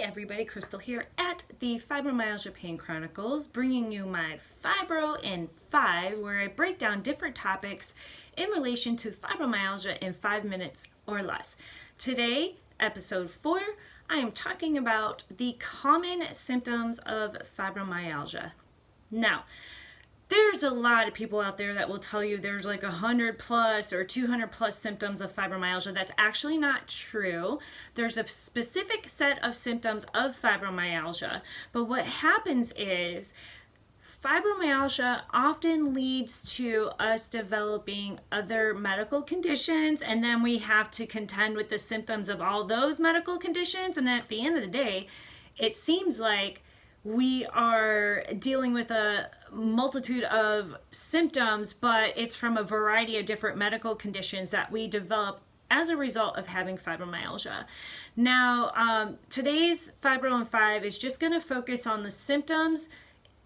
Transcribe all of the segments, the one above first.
everybody, Crystal here at the Fibromyalgia Pain Chronicles, bringing you my Fibro in 5, where I break down different topics in relation to fibromyalgia in 5 minutes or less. Today, episode 4, I am talking about the common symptoms of fibromyalgia. Now, there's a lot of people out there that will tell you there's like 100 plus or 200 plus symptoms of fibromyalgia. That's actually not true. There's a specific set of symptoms of fibromyalgia, but what happens is fibromyalgia often leads to us developing other medical conditions, and then we have to contend with the symptoms of all those medical conditions, and at the end of the day, it seems like we are dealing with a multitude of symptoms, but it's from a variety of different medical conditions that we develop as a result of having fibromyalgia. Now, today's Fibro in 5 is just going to focus on the symptoms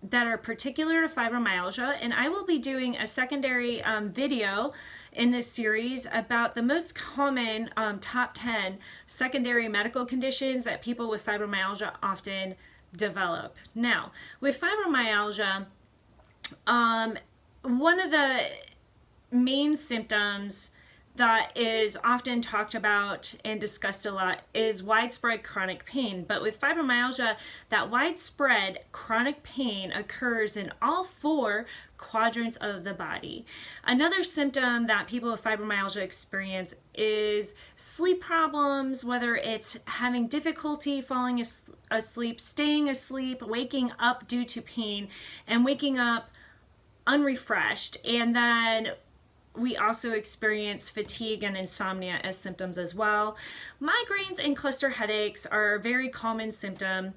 that are particular to fibromyalgia, and I will be doing a secondary video in this series about the most common top 10 secondary medical conditions that people with fibromyalgia often develop. Now, with fibromyalgia, one of the main symptoms that is often talked about and discussed a lot is widespread chronic pain. But with fibromyalgia, that widespread chronic pain occurs in all 4 quadrants of the body. Another symptom that people with fibromyalgia experience is sleep problems, whether it's having difficulty falling asleep, staying asleep, waking up due to pain, and waking up unrefreshed. And then we also experience fatigue and insomnia as symptoms as well. Migraines and cluster headaches are a very common symptom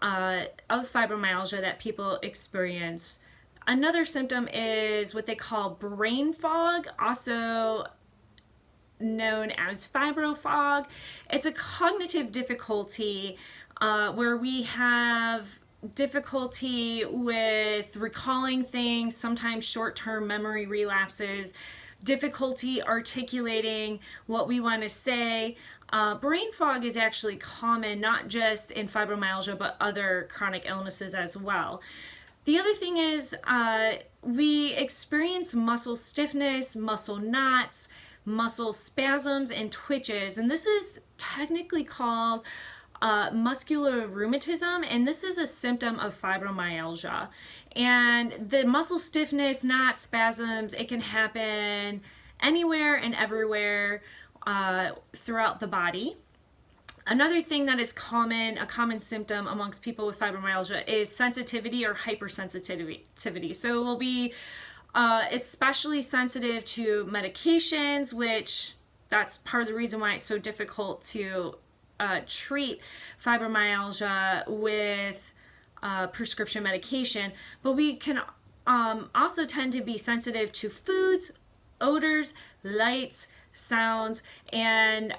of fibromyalgia that people experience. Another symptom is what they call brain fog, also known as fibro fog. It's a cognitive difficulty where we have difficulty with recalling things, sometimes short-term memory relapses, difficulty articulating what we want to say. Brain fog is actually common, not just in fibromyalgia, but other chronic illnesses as well. The other thing is we experience muscle stiffness, muscle knots, muscle spasms, and twitches, and this is technically called muscular rheumatism, and this is a symptom of fibromyalgia. And the muscle stiffness, knots, spasms, it can happen anywhere and everywhere throughout the body. Another thing that is a common symptom amongst people with fibromyalgia is sensitivity or hypersensitivity. So we'll be especially sensitive to medications, which that's part of the reason why it's so difficult to treat fibromyalgia with prescription medication. But we can also tend to be sensitive to foods, odors, lights, sounds, and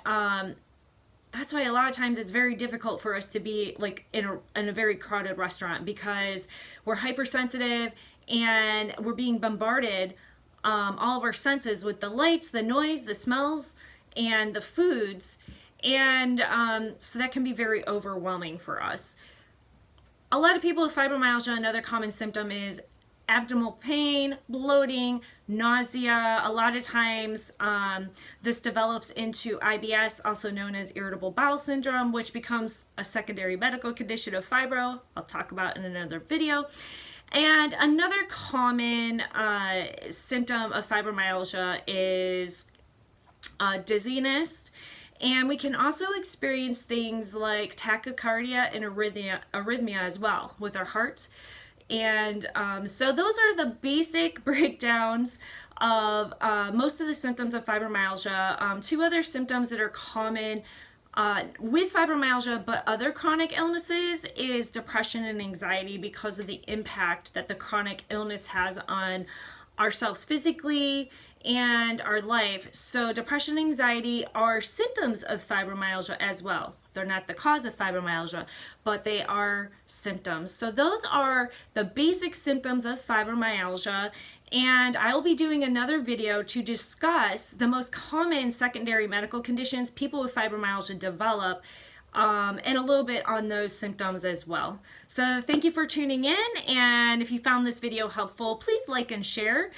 that's why a lot of times it's very difficult for us to be like in a very crowded restaurant, because we're hypersensitive and we're being bombarded all of our senses with the lights, the noise, the smells, and the foods. And so that can be very overwhelming for us. A lot of people with fibromyalgia, another common symptom is abdominal pain, bloating, nausea. A lot of times this develops into IBS, also known as irritable bowel syndrome, which becomes a secondary medical condition of fibro. I'll talk about in another video. And another common symptom of fibromyalgia is dizziness. And we can also experience things like tachycardia and arrhythmia as well with our heart. And so those are the basic breakdowns of most of the symptoms of fibromyalgia. 2 other symptoms that are common with fibromyalgia but other chronic illnesses is depression and anxiety, because of the impact that the chronic illness has on ourselves physically and our life. So depression and anxiety are symptoms of fibromyalgia as well. They're not the cause of fibromyalgia, but they are symptoms. So those are the basic symptoms of fibromyalgia, and I will be doing another video to discuss the most common secondary medical conditions people with fibromyalgia develop and a little bit on those symptoms as well. So thank you for tuning in, and if you found this video helpful, please like and share.